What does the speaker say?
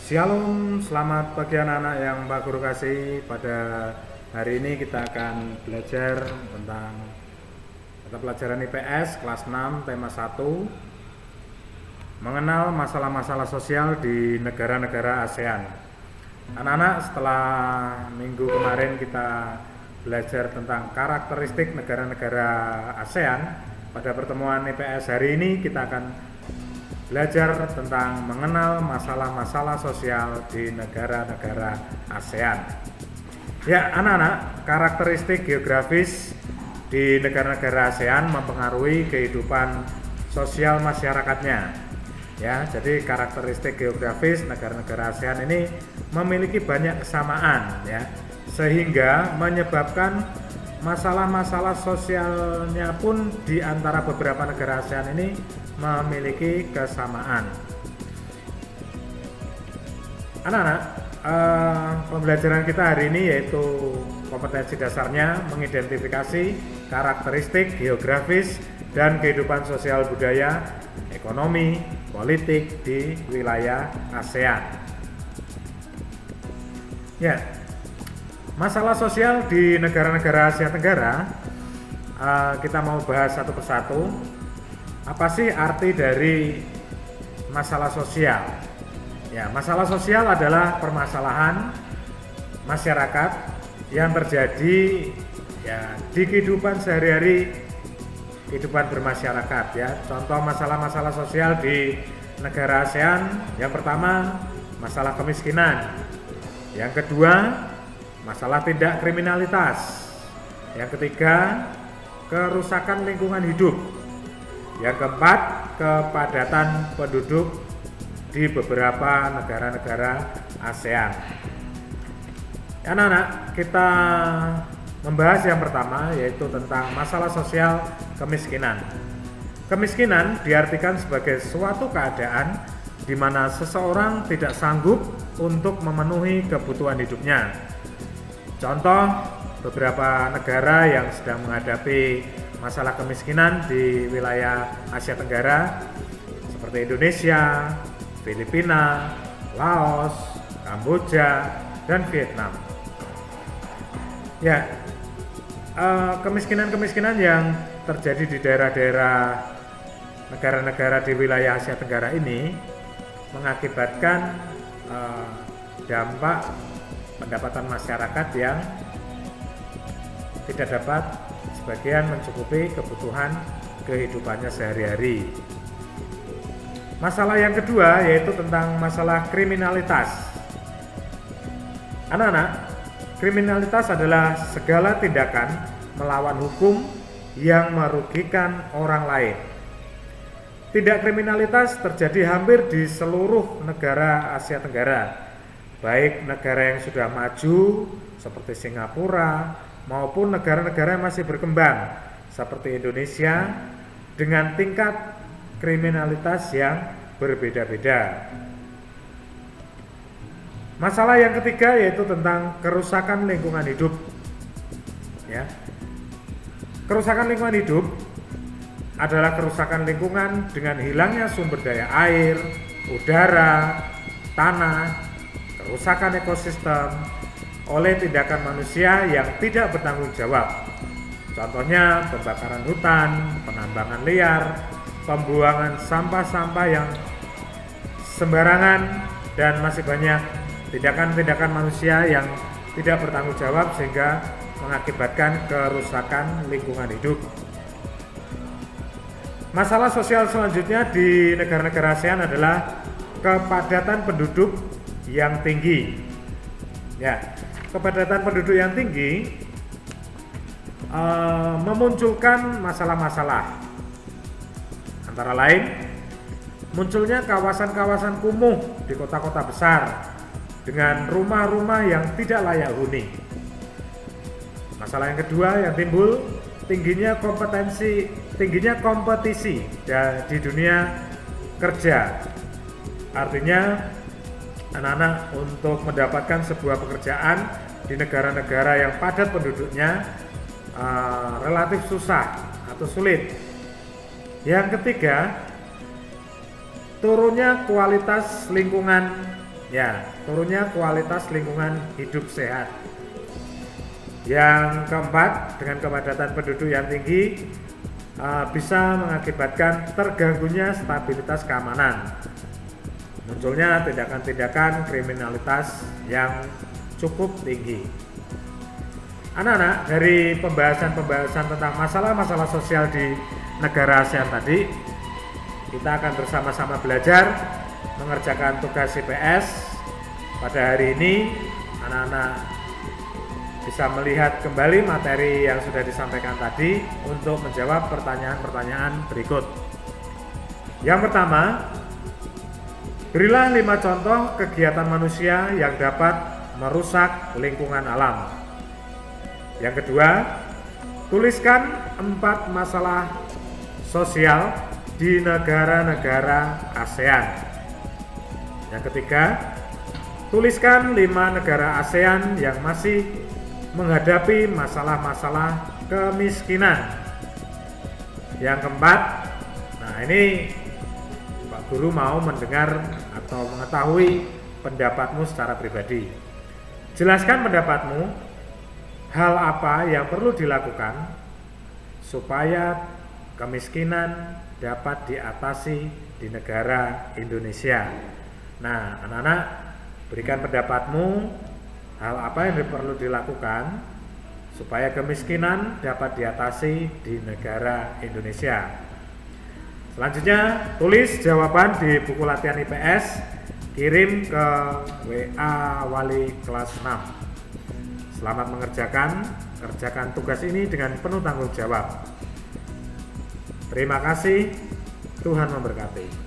Shalom, selamat pagi anak-anak yang Pak Guru kasih. Pada hari ini kita akan belajar tentang mata pelajaran IPS kelas 6 tema 1, mengenal masalah-masalah sosial di negara-negara ASEAN. Anak-anak, setelah minggu kemarin kita belajar tentang karakteristik negara-negara ASEAN, pada pertemuan IPS hari ini kita akan belajar tentang mengenal masalah-masalah sosial di negara-negara ASEAN. Ya, anak-anak, karakteristik geografis di negara-negara ASEAN mempengaruhi kehidupan sosial masyarakatnya. Ya, jadi karakteristik geografis negara-negara ASEAN ini memiliki banyak kesamaan, ya, sehingga menyebabkan masalah-masalah sosialnya pun di antara beberapa negara ASEAN ini memiliki kesamaan. Anak-anak, pembelajaran kita hari ini yaitu kompetensi dasarnya mengidentifikasi karakteristik geografis dan kehidupan sosial budaya, ekonomi, politik di wilayah ASEAN. Ya, masalah sosial di negara-negara Asia Tenggara, kita mau bahas satu persatu. Apa sih arti dari masalah sosial? Ya, masalah sosial adalah permasalahan masyarakat yang terjadi ya di kehidupan sehari-hari, kehidupan bermasyarakat, ya. Contoh masalah-masalah sosial di negara ASEAN, yang pertama masalah kemiskinan, yang kedua masalah tindak kriminalitas, yang ketiga kerusakan lingkungan hidup, yang keempat kepadatan penduduk di beberapa negara-negara ASEAN. Anak-anak, kita membahas yang pertama yaitu tentang masalah sosial kemiskinan. Kemiskinan diartikan sebagai suatu keadaan di mana seseorang tidak sanggup untuk memenuhi kebutuhan hidupnya. Contoh beberapa negara yang sedang menghadapi masalah kemiskinan di wilayah Asia Tenggara seperti Indonesia, Filipina, Laos, Kamboja, dan Vietnam. Ya, kemiskinan-kemiskinan yang terjadi di daerah-daerah negara-negara di wilayah Asia Tenggara ini mengakibatkan dampak pendapatan masyarakat yang tidak dapat sebagian mencukupi kebutuhan kehidupannya sehari-hari. Masalah yang kedua yaitu tentang masalah kriminalitas. Anak-anak, kriminalitas adalah segala tindakan melawan hukum yang merugikan orang lain. Tindak kriminalitas terjadi hampir di seluruh negara Asia Tenggara, baik negara yang sudah maju seperti Singapura maupun negara-negara yang masih berkembang seperti Indonesia dengan tingkat kriminalitas yang berbeda-beda. Masalah yang ketiga yaitu tentang kerusakan lingkungan hidup. Ya. Kerusakan lingkungan hidup adalah kerusakan lingkungan dengan hilangnya sumber daya air, udara, tanah, kerusakan ekosistem oleh tindakan manusia yang tidak bertanggung jawab. Contohnya pembakaran hutan, penambangan liar, pembuangan sampah-sampah yang sembarangan, dan masih banyak tindakan-tindakan manusia yang tidak bertanggung jawab sehingga mengakibatkan kerusakan lingkungan hidup. Masalah sosial selanjutnya di negara-negara ASEAN adalah kepadatan penduduk yang tinggi. Ya, kepadatan penduduk yang tinggi memunculkan masalah-masalah. Antara lain, munculnya kawasan-kawasan kumuh di kota-kota besar dengan rumah-rumah yang tidak layak huni. Masalah yang kedua yang timbul, tingginya kompetisi di dunia kerja. Artinya anak-anak untuk mendapatkan sebuah pekerjaan di negara-negara yang padat penduduknya relatif susah atau sulit. Yang ketiga, turunnya kualitas lingkungan Ya, turunnya kualitas lingkungan hidup sehat. Yang keempat, dengan kepadatan penduduk yang tinggi bisa mengakibatkan terganggunya stabilitas keamanan, munculnya tindakan-tindakan kriminalitas yang cukup tinggi. Anak-anak, dari pembahasan tentang masalah-masalah sosial di negara ASEAN tadi, kita akan bersama-sama belajar mengerjakan tugas IPS. Pada hari ini, anak-anak bisa melihat kembali materi yang sudah disampaikan tadi untuk menjawab pertanyaan-pertanyaan berikut. Yang pertama, berilah 5 contoh kegiatan manusia yang dapat merusak lingkungan alam. Yang kedua, tuliskan 4 masalah sosial di negara-negara ASEAN. Yang ketiga, tuliskan 5 negara ASEAN yang masih menghadapi masalah-masalah kemiskinan. Yang keempat, nah ini Pak Guru mau mendengar atau mengetahui pendapatmu secara pribadi. Jelaskan pendapatmu, hal apa yang perlu dilakukan supaya kemiskinan dapat diatasi di negara Indonesia. Nah, anak-anak, berikan pendapatmu, hal apa yang perlu dilakukan supaya kemiskinan dapat diatasi di negara Indonesia. Selanjutnya, tulis jawaban di buku latihan IPS, kirim ke WA wali kelas 6. Selamat kerjakan tugas ini dengan penuh tanggung jawab. Terima kasih, Tuhan memberkati.